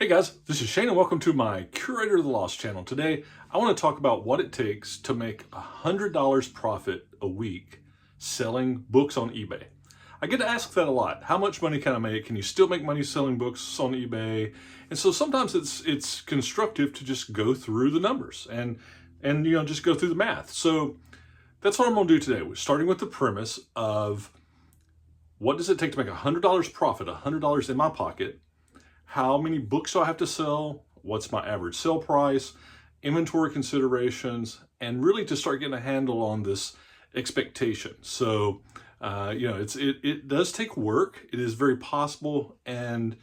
Hey guys, this is Shane and welcome to my Curator of the Lost channel. Today, I want to talk about what it takes to make $100 profit a week selling books on eBay. I get asked that a lot. How much money can I make? Can you still make money selling books on eBay? And so sometimes it's constructive to just go through the numbers and just go through the math. So that's what I'm going to do today. We're starting with the premise of what does it take to make $100 profit, $100 in my pocket? How many books do I have to sell? What's my average sale price? Inventory considerations, and really to start getting a handle on this expectation. So, it does take work. It is very possible, and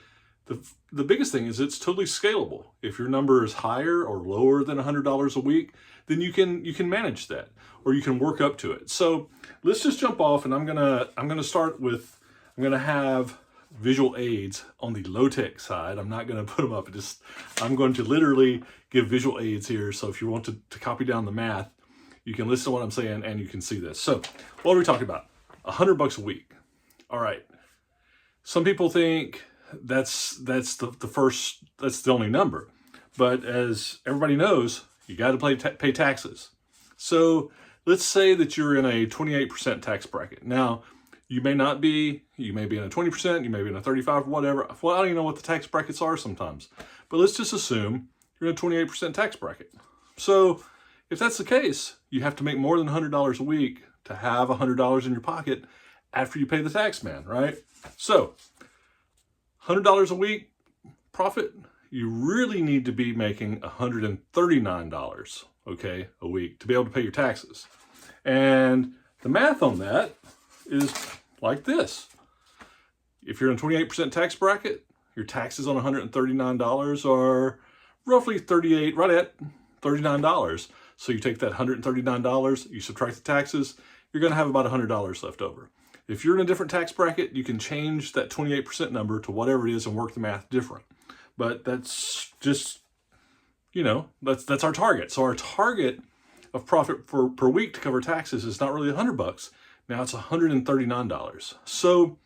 the biggest thing is it's totally scalable. If your number is higher or lower than $100 a week, then you can manage that, or you can work up to it. So let's just jump off, and I'm gonna start with I'm gonna have visual aids on the low-tech side. I'm not going to put them up. I'm going to literally give visual aids here. So if you want to copy down the math, you can listen to what I'm saying and you can see this. So what are we talking about? $100 a week. All right. Some people think that's the only number, but as everybody knows, you got to pay taxes. So let's say that you're in a 28% tax bracket. Now, you may be in a 20%, you may be in a 35, whatever. Well, I don't even know what the tax brackets are sometimes. But let's just assume you're in a 28% tax bracket. So if that's the case, you have to make more than $100 a week to have $100 in your pocket after you pay the tax man, right? So $100 a week profit, you really need to be making $139, okay, a week to be able to pay your taxes. And the math on that is like this. If you're in a 28% tax bracket, your taxes on $139 are roughly right at $39. So you take that $139, you subtract the taxes, you're going to have about $100 left over. If you're in a different tax bracket, you can change that 28% number to whatever it is and work the math different. But that's just, that's our target. So our target of profit per week to cover taxes is not really $100. Now it's $139. So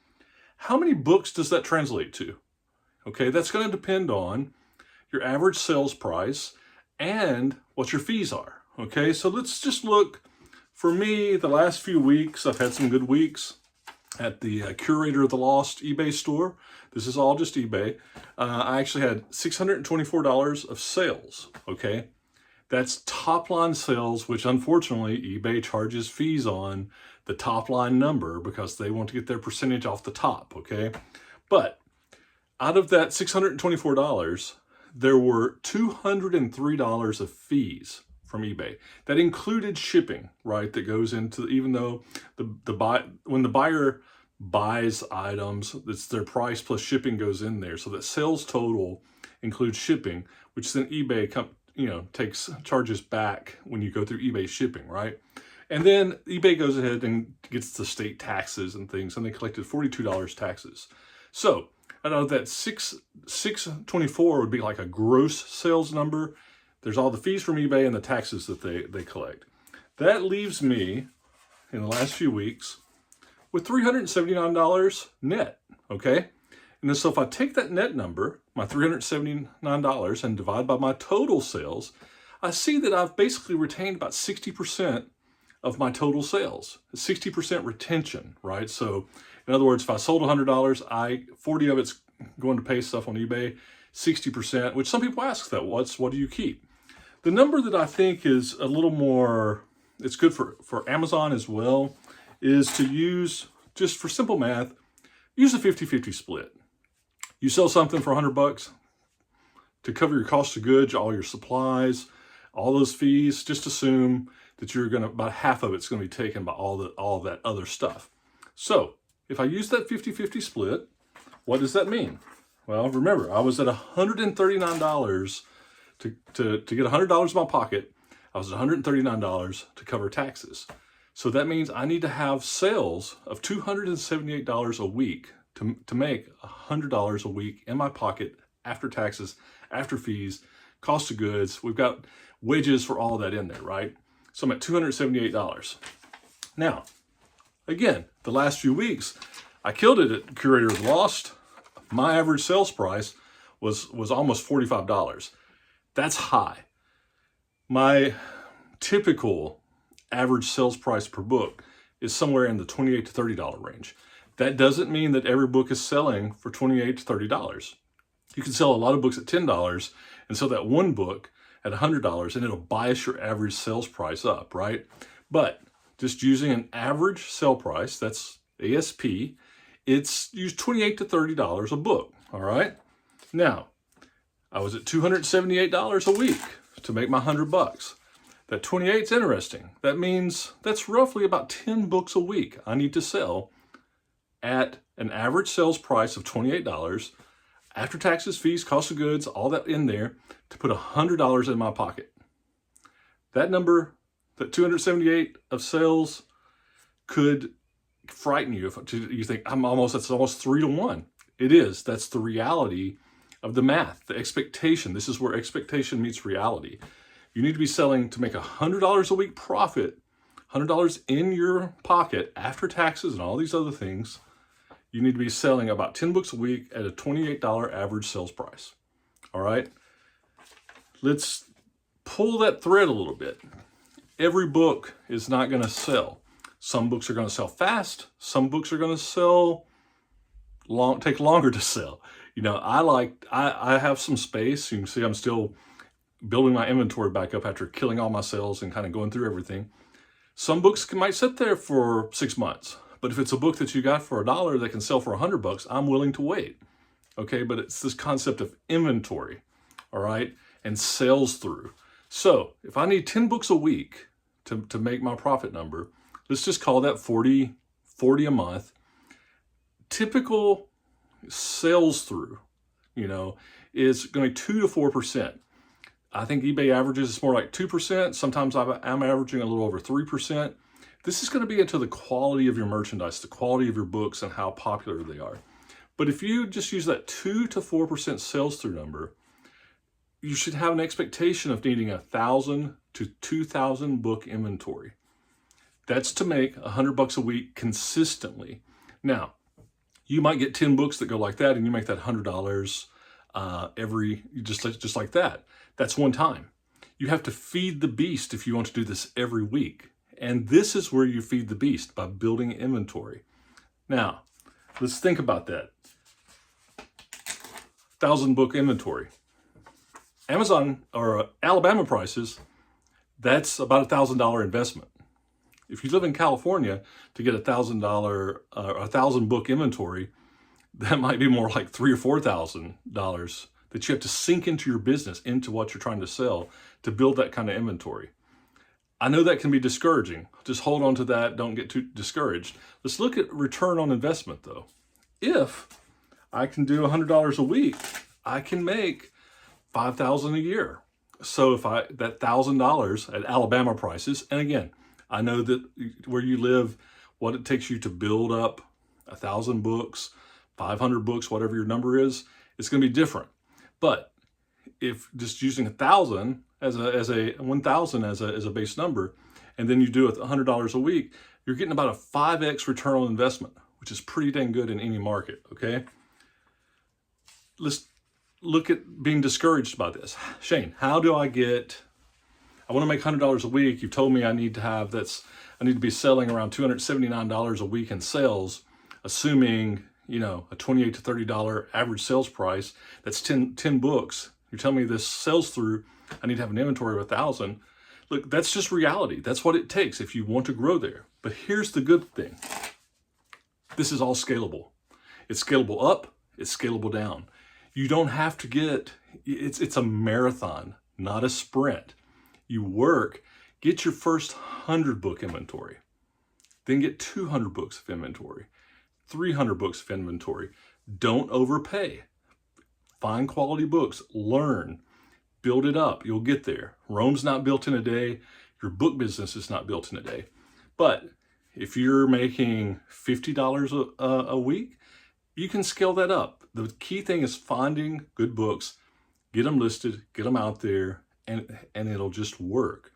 how many books does that translate to? Okay, that's going to depend on your average sales price and what your fees are. Okay, so let's just look. For me, the last few weeks, I've had some good weeks at the Curator of the Lost eBay store. This is all just eBay. I actually had $624 of sales, okay? That's top line sales, which unfortunately eBay charges fees on the top line number because they want to get their percentage off the top, okay? But out of that $624, there were $203 of fees from eBay. That included shipping, right? That goes into, even though when the buyer buys items, it's their price plus shipping goes in there. So that sales total includes shipping, which then eBay charges back when you go through eBay shipping, right? And then eBay goes ahead and gets the state taxes and things, and they collected $42 taxes. So out of that 624 would be like a gross sales number. There's all the fees from eBay and the taxes that they collect. That leaves me in the last few weeks with $379 net, okay? And then so if I take that net number, my $379, and divide by my total sales, I see that I've basically retained about 60% of my total sales, 60% retention, right? So in other words, if I sold $100, 40 of it's going to pay stuff on eBay, 60%, which some people ask that, what do you keep? The number that I think is a little more, it's good for Amazon as well, is to use, just for simple math, use a 50-50 split. You sell something for $100 to cover your cost of goods, all your supplies, all those fees, just assume that about half of it's going to be taken by all that other stuff. So if I use that 50-50 split, what does that mean? Well, remember, I was at $139 to get $100 in my pocket. I was at $139 to cover taxes. So that means I need to have sales of $278 a week to make $100 a week in my pocket after taxes, after fees, cost of goods. We've got wages for all of that in there, right? So I'm at $278. Now, again, the last few weeks, I killed it at Curator of the Lost. My average sales price was almost $45. That's high. My typical average sales price per book is somewhere in the $28 to $30 range. That doesn't mean that every book is selling for $28 to $30. You can sell a lot of books at $10 and sell that one book at $100, and it'll bias your average sales price up, right? But just using an average sale price, that's ASP, it's used $28 to $30 a book, all right? Now, I was at $278 a week to make my $100. That 28 is interesting. That means that's roughly about 10 books a week I need to sell at an average sales price of $28, after taxes, fees, cost of goods, all that in there, to put $100 in my pocket. That number, that 278 of sales, could frighten you if you think that's almost 3 to 1. It is. That's the reality of the math, the expectation. This is where expectation meets reality. You need to be selling to make $100 a week profit, $100 in your pocket after taxes and all these other things. You need to be selling about 10 books a week at a $28 average sales price. All right. Let's pull that thread a little bit. Every book is not going to sell. Some books are going to sell fast. Some books are going to sell take longer to sell. You know, I have some space. You can see I'm still building my inventory back up after killing all my sales and kind of going through everything. Some books might sit there for 6 months, but if it's a book that you got for $1 that can sell for $100, I'm willing to wait. Okay, but it's this concept of inventory, all right, and sales through. So if I need 10 books a week to make my profit number, let's just call that 40 a month. Typical sales through, you know, is going to be 2 to 4%. I think eBay averages is more like 2%. Sometimes I'm averaging a little over 3%. This is going to be into the quality of your merchandise, the quality of your books, and how popular they are. But if you just use that 2 to 4% sales through number, you should have an expectation of needing 1,000 to 2,000 book inventory. That's to make $100 a week consistently. Now, you might get 10 books that go like that, and you make that $100 just like that. That's one time. You have to feed the beast if you want to do this every week. And this is where you feed the beast, by building inventory. Now, let's think about that. 1,000 book inventory. Amazon or Alabama prices, that's about $1,000 investment. If you live in California, to get $1,000 book inventory, that might be more like $3,000 or $4,000 that you have to sink into your business, into what you're trying to sell, to build that kind of inventory. I know that can be discouraging. Just hold on to that. Don't get too discouraged. Let's look at return on investment, though. If I can do $100 a week, I can make $5,000 a year. So if that $1,000 at Alabama prices, and again, I know that where you live, what it takes you to build up 1,000 books, 500 books, whatever your number is, it's going to be different. But if just using 1,000 as a 1,000 as a base number, and then you do it $100 a week, you're getting about a 5x return on investment, which is pretty dang good in any market. Okay. Let's look at being discouraged by this. Shane, how do I want to make $100 a week. You've told me I need to be selling around $279 a week in sales, assuming, you know, a $28 to $30 average sales price. That's 10 books. You're telling me this sells through, I need to have an inventory of 1,000. Look, that's just reality. That's what it takes if you want to grow there. But here's the good thing. This is all scalable. It's scalable up, it's scalable down. You don't have to it's a marathon, not a sprint. You work, get your first 100 book inventory, then get 200 books of inventory, 300 books of inventory. Don't overpay. Find quality books, learn, build it up. You'll get there. Rome's not built in a day. Your book business is not built in a day. But if you're making $50 a week, you can scale that up. The key thing is finding good books, get them listed, get them out there, and it'll just work.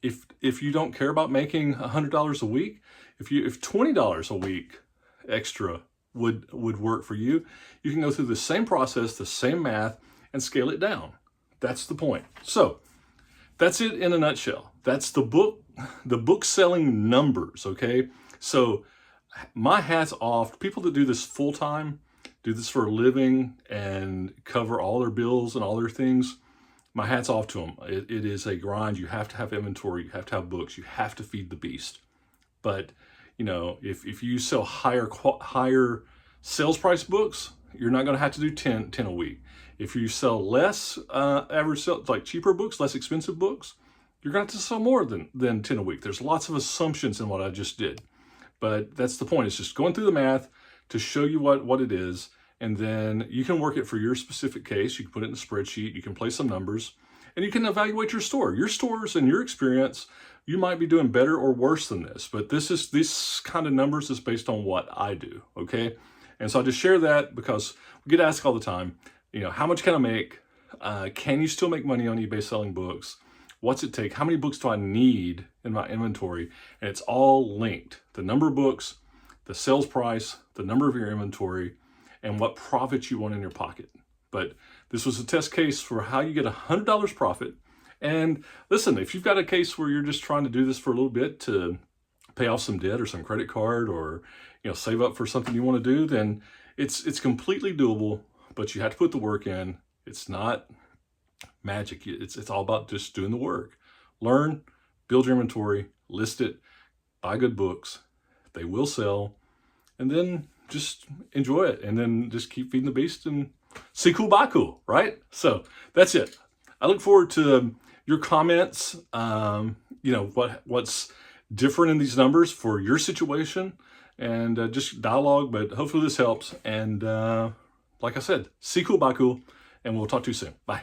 If you don't care about making $100 a week, if $20 a week extra would work for you, you can go through the same process, the same math, and scale it down. That's the point. So that's it in a nutshell. That's the book selling numbers, okay? So my hat's off to people that do this full time, do this for a living and cover all their bills and all their things. My hat's off to them. It is a grind. You have to have inventory. You have to have books. You have to feed the beast. But, you know, if you sell higher sales price books, you're not going to have to do 10 a week. If you sell less average sell, like cheaper books, less expensive books, you're going to have to sell more than 10 a week. There's lots of assumptions in what I just did. But that's the point. It's just going through the math to show you what it is. And then you can work it for your specific case. You can put it in a spreadsheet. You can play some numbers. And you can evaluate your store. Your stores and your experience, you might be doing better or worse than this. But this kind of numbers is based on what I do, okay? And so I just share that because we get asked all the time, you know, how much can I make? Can you still make money on eBay selling books? What's it take? How many books do I need in my inventory? And it's all linked. The number of books, the sales price, the number of your inventory, and what profit you want in your pocket. But this was a test case for how you get $100 profit. And listen, if you've got a case where you're just trying to do this for a little bit to pay off some debt or some credit card or, you know, save up for something you want to do, then it's completely doable, but you have to put the work in. It's not magic. It's all about just doing the work. Learn, build your inventory, list it, buy good books. They will sell, and then just enjoy it, and then just keep feeding the beast and see cool, buy cool, right? So that's it. I look forward to your comments. You know, what's different in these numbers for your situation, and just dialogue, but hopefully this helps. And like I said, see cool, buy cool, and we'll talk to you soon. Bye.